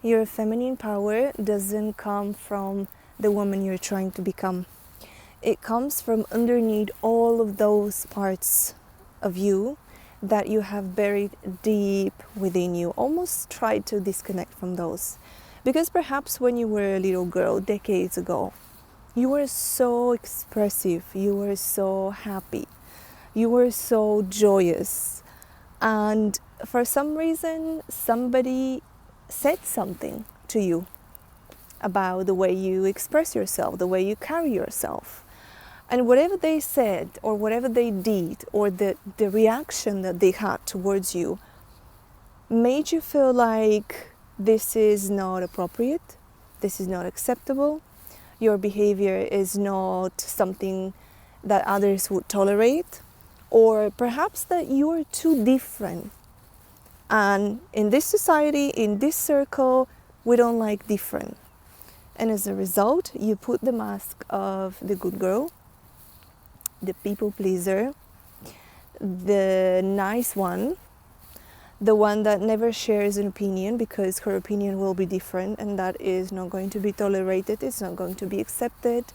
your feminine power doesn't come from the woman you're trying to become. It comes from underneath all of those parts of you that you have buried deep within you. Almost try to disconnect from those. Because perhaps when you were a little girl decades ago, you were so expressive, you were so happy, you were so joyous. And for some reason, somebody said something to you about the way you express yourself, the way you carry yourself. And whatever they said or whatever they did or the reaction that they had towards you made you feel like this is not appropriate, this is not acceptable, your behavior is not something that others would tolerate, or perhaps that you're too different. And in this society, in this circle, we don't like different. And as a result, you put the mask of the good girl, the people pleaser, the nice one, the one that never shares an opinion because her opinion will be different and that is not going to be tolerated, it's not going to be accepted,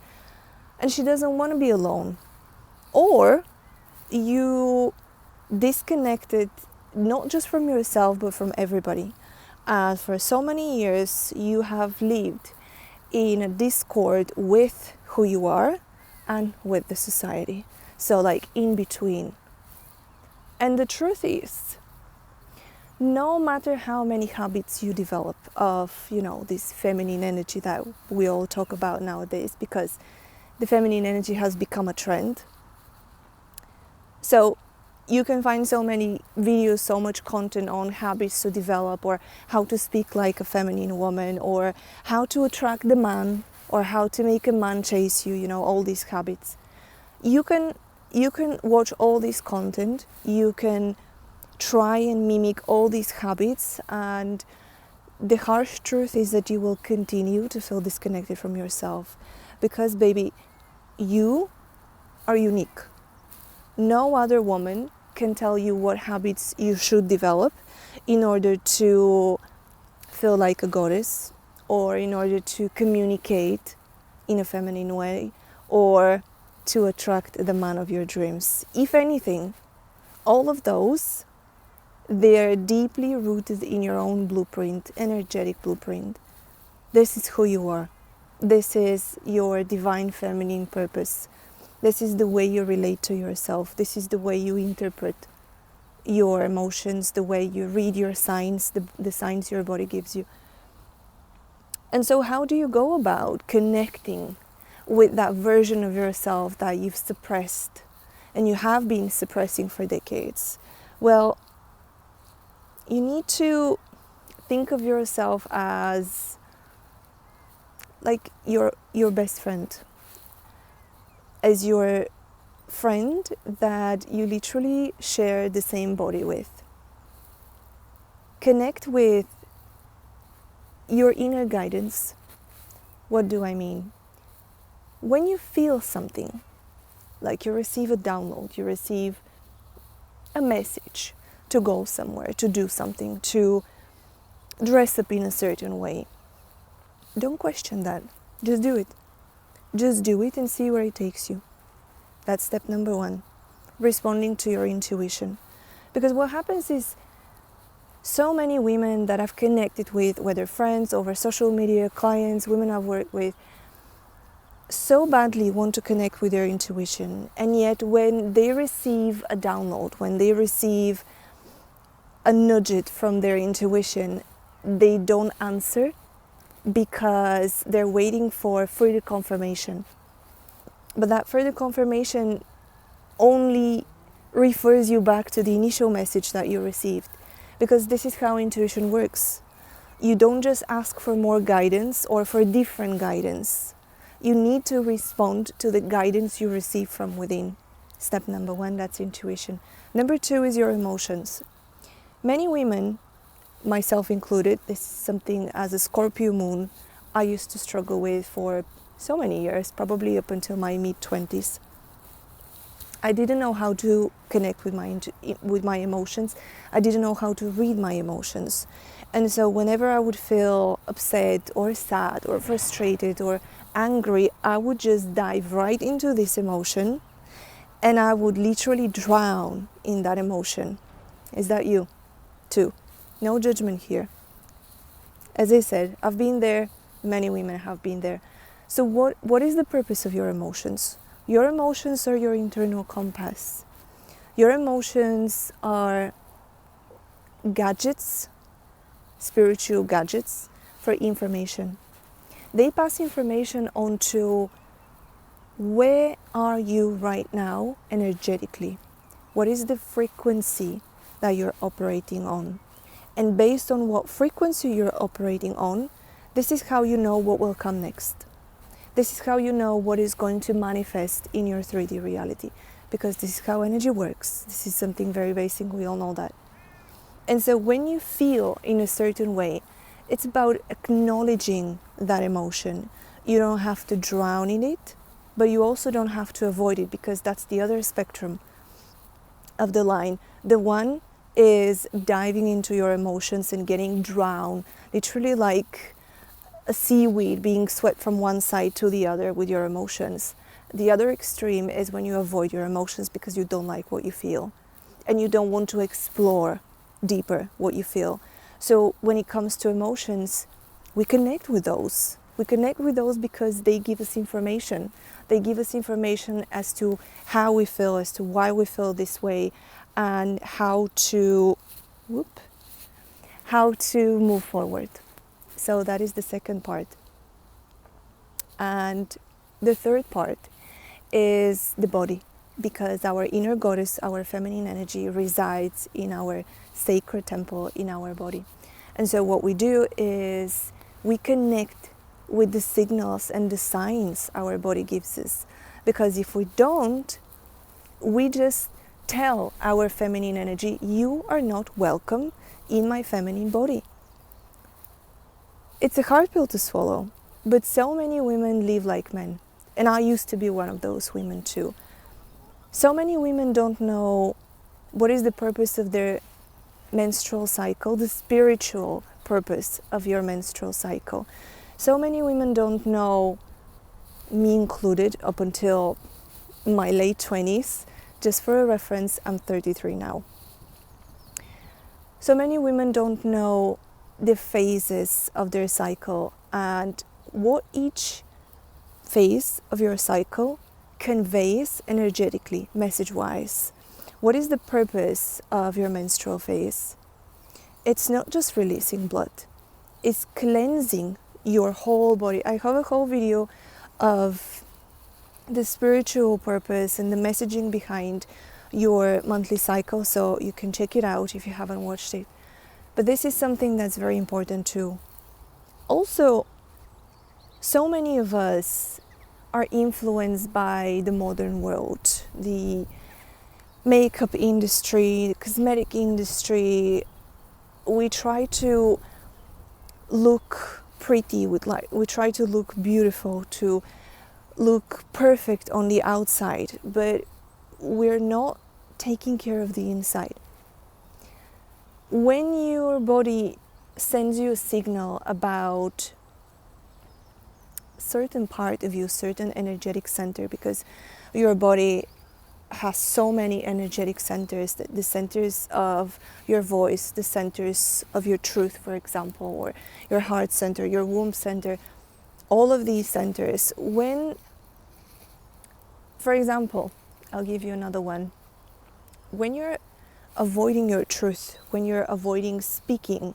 and she doesn't want to be alone. Or you disconnected not just from yourself but from everybody. And for so many years you have lived in a discord with who you are and with the society. So like in between. And the truth is, no matter how many habits you develop of, this feminine energy that we all talk about nowadays, because the feminine energy has become a trend. So you can find so many videos, so much content on habits to develop, or how to speak like a feminine woman, or how to attract the man, or how to make a man chase you, all these habits. You can watch all this content, you can try and mimic all these habits, and the harsh truth is that you will continue to feel disconnected from yourself. Because, baby, you are unique. No other woman can tell you what habits you should develop in order to feel like a goddess, or in order to communicate in a feminine way, or to attract the man of your dreams. If anything, all of those, they're deeply rooted in your own blueprint, energetic blueprint. This is who you are. This is your divine feminine purpose. This is the way you relate to yourself. This is the way you interpret your emotions, the way you read your signs, the signs your body gives you. And so how do you go about connecting with that version of yourself that you've suppressed and you have been suppressing for decades? Well, you need to think of yourself as like your best friend, as your friend that you literally share the same body with. Connect with your inner guidance. What do I mean? When you feel something, like you receive a download, you receive a message to go somewhere, to do something, to dress up in a certain way, don't question that. Just do it. Just do it and see where it takes you. That's step number 1. Responding to your intuition. Because what happens is, so many women that I've connected with, whether friends, over social media, clients, women I've worked with, so badly want to connect with their intuition. And yet when they receive a download, when they receive a nudge from their intuition, they don't answer because they're waiting for further confirmation. But that further confirmation only refers you back to the initial message that you received. Because this is how intuition works. You don't just ask for more guidance or for different guidance. You need to respond to the guidance you receive from within. Step number 1, that's intuition. Number 2 is your emotions. Many women, myself included, this is something as a Scorpio moon I used to struggle with for so many years, probably up until my mid-20s. I didn't know how to connect with my emotions. I didn't know how to read my emotions. And so whenever I would feel upset or sad or frustrated or angry, I would just dive right into this emotion and I would literally drown in that emotion. Is that you too? No judgment here. As I said, I've been there, many women have been there. So what is the purpose of your emotions? Your emotions are your internal compass. Your emotions are gadgets, spiritual gadgets for information. They pass information on to where are you right now energetically? What is the frequency that you're operating on? And based on what frequency you're operating on, this is how you know what will come next. This is how you know what is going to manifest in your 3D reality, because this is how energy works. This is something very basic, we all know that. And so when you feel in a certain way, it's about acknowledging that emotion. You don't have to drown in it, but you also don't have to avoid it, because that's the other spectrum of the line. The one is diving into your emotions and getting drowned, literally like a seaweed being swept from one side to the other with your emotions. The other extreme is when you avoid your emotions because you don't like what you feel and you don't want to explore deeper what you feel. So when it comes to emotions, we connect with those. We connect with those because they give us information. They give us information as to how we feel, as to why we feel this way, and how to move forward. So that is the second part. And the third part is the body, because our inner goddess, our feminine energy, resides in our sacred temple, in our body. And so what we do is we connect with the signals and the signs our body gives us. Because if we don't, we just tell our feminine energy, you are not welcome in my feminine body. It's a hard pill to swallow, but so many women live like men. And I used to be one of those women too. So many women don't know what is the purpose of their menstrual cycle, the spiritual purpose of your menstrual cycle. So many women don't know, me included, up until my late 20s. Just for a reference, I'm 33 now. So many women don't know the phases of their cycle and what each phase of your cycle conveys energetically, message-wise. What is the purpose of your menstrual phase? It's not just releasing blood. It's cleansing your whole body. I have a whole video of the spiritual purpose and the messaging behind your monthly cycle, so you can check it out if you haven't watched it. But this is something that's very important too. Also, so many of us are influenced by the modern world, the makeup industry, the cosmetic industry. We try to look pretty we try to look beautiful, to look perfect on the outside, but we're not taking care of the inside. When your body sends you a signal about certain part of you, certain energetic center, because your body has so many energetic centers, the centers of your voice, the centers of your truth, for example, or your heart center, your womb center, all of these centers. When, for example, I'll give you another one. When you're avoiding your truth, when you're avoiding speaking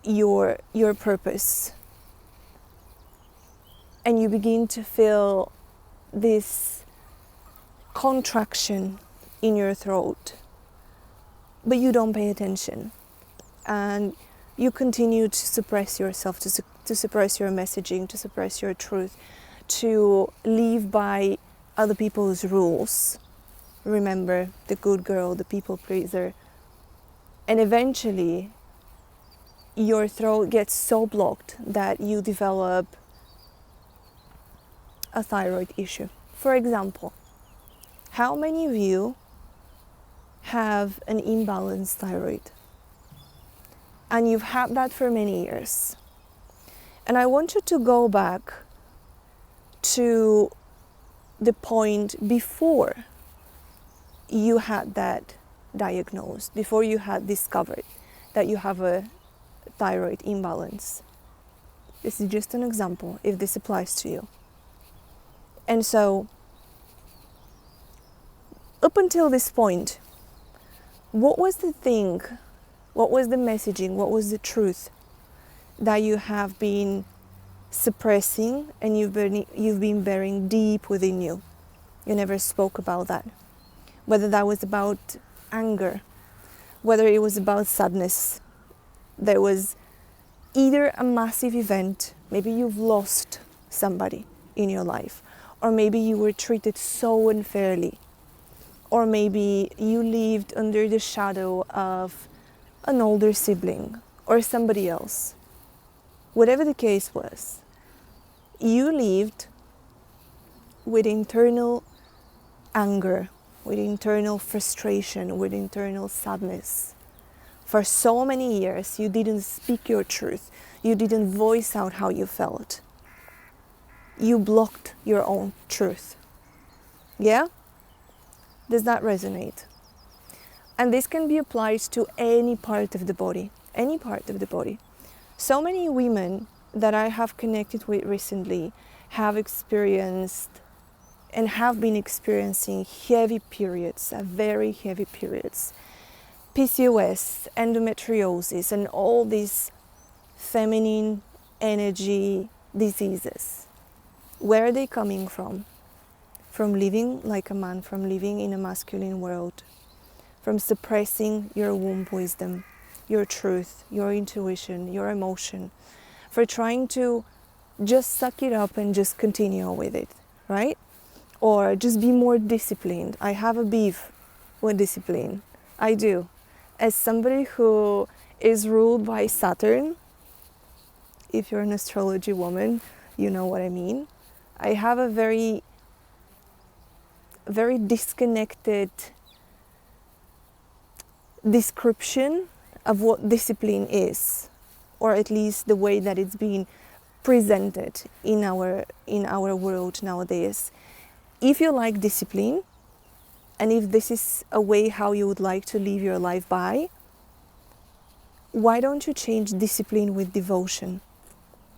your purpose, and you begin to feel this contraction in your throat, but you don't pay attention, and you continue to suppress yourself, to suppress your messaging, to suppress your truth, to live by other people's rules. Remember, the good girl, the people pleaser. And eventually your throat gets so blocked that you develop a thyroid issue. For example, how many of you have an imbalanced thyroid? And you've had that for many years. And I want you to go back to the point before you had that diagnosed, before you had discovered that you have a thyroid imbalance. This is just an example, if this applies to you. And so, up until this point, what was the thing, what was the messaging, what was the truth that you have been suppressing and you've been burying deep within you? You never spoke about that. Whether that was about anger, whether it was about sadness. There was either a massive event, maybe you've lost somebody in your life, or maybe you were treated so unfairly, or maybe you lived under the shadow of an older sibling or somebody else. Whatever the case was, you lived with internal anger, with internal frustration, with internal sadness. For so many years, you didn't speak your truth. You didn't voice out how you felt. You blocked your own truth. Yeah? Does that resonate? And this can be applied to any part of the body. Any part of the body. So many women that I have connected with recently have experienced and have been experiencing heavy periods, very heavy periods. PCOS, endometriosis, and all these feminine energy diseases. Where are they coming from? From living like a man, from living in a masculine world, from suppressing your womb wisdom, your truth, your intuition, your emotion, for trying to just suck it up and just continue with it, right? Or just be more disciplined. I have a beef with discipline. I do. As somebody who is ruled by Saturn, if you're an astrology woman, you know what I mean. I have a very disconnected description of what discipline is, or at least the way that it's being presented in our world nowadays. If you like discipline, and if this is a way how you would like to live your life by, why don't you change discipline with devotion?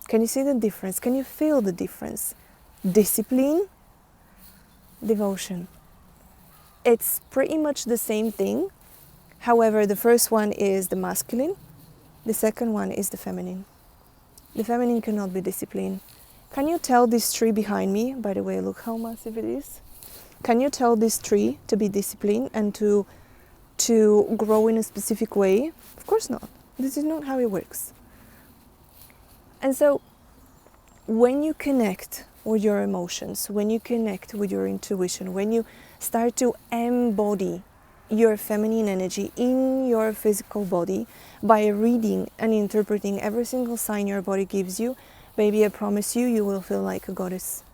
Can you see the difference? Can you feel the difference? Discipline, devotion. It's pretty much the same thing. However, the first one is the masculine, the second one is the feminine. The feminine cannot be disciplined. Can you tell this tree behind me? By the way, look how massive it is. Can you tell this tree to be disciplined and to grow in a specific way? Of course not. This is not how it works. And so, when you connect with your emotions, when you connect with your intuition, when you start to embody your feminine energy in your physical body by reading and interpreting every single sign your body gives you, baby, I promise you, you will feel like a goddess.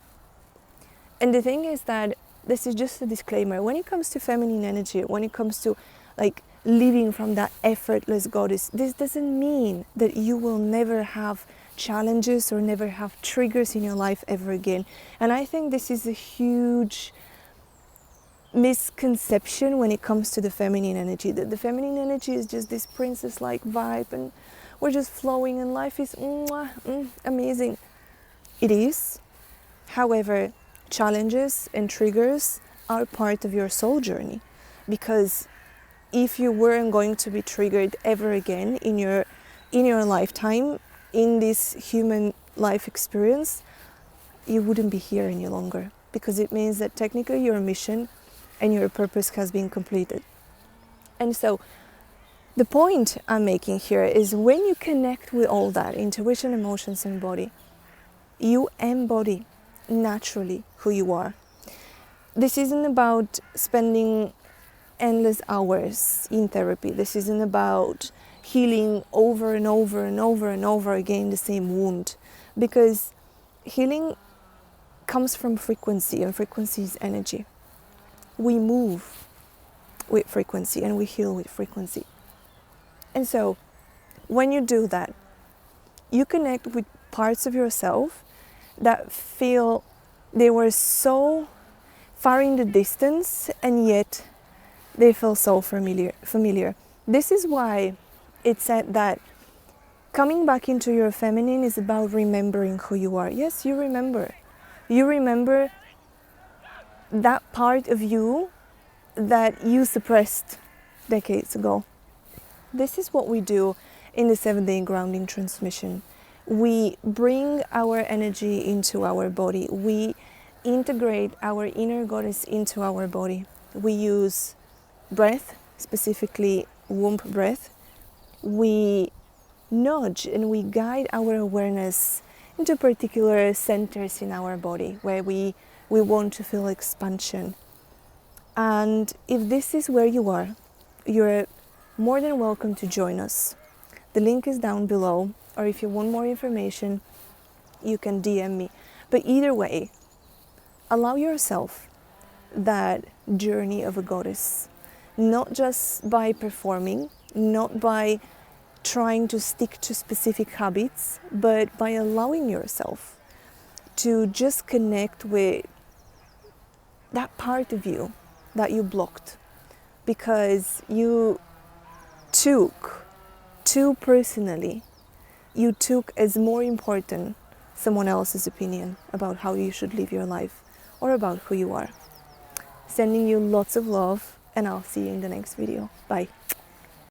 And the thing is that this is just a disclaimer. When it comes to feminine energy, when it comes to like living from that effortless goddess, this doesn't mean that you will never have challenges or never have triggers in your life ever again. And I think this is a huge misconception when it comes to the feminine energy, that the feminine energy is just this princess-like vibe and we're just flowing and life is amazing. It is. However, challenges and triggers are part of your soul journey, because if you weren't going to be triggered ever again in your lifetime, in this human life experience, you wouldn't be here any longer, because it means that technically your mission and your purpose has been completed. And so the point I'm making here is, when you connect with all that, intuition, emotions, and body, you embody naturally who you are. This isn't about spending endless hours in therapy. This isn't about healing over and over and over and over again the same wound, because healing comes from frequency, and frequency is energy. We move with frequency and we heal with frequency. And so When you do that, you connect with parts of yourself that feel they were so far in the distance, and yet they feel so familiar. This is why it's said that coming back into your feminine is about remembering who you are. Yes, you remember. You remember that part of you that you suppressed decades ago. This is what we do in the 7-day grounding transmission. We bring our energy into our body. We integrate our inner goddess into our body. We use breath, specifically womb breath. We nudge and we guide our awareness into particular centers in our body where we want to feel expansion. And if this is where you are, you're more than welcome to join us. The link is down below, or if you want more information, you can DM me. But either way, allow yourself that journey of a goddess, not just by performing, not by trying to stick to specific habits, but by allowing yourself to just connect with that part of you that you blocked because you took too personally, you took as more important someone else's opinion about how you should live your life or about who you are. Sending you lots of love, and I'll see you in the next video. Bye.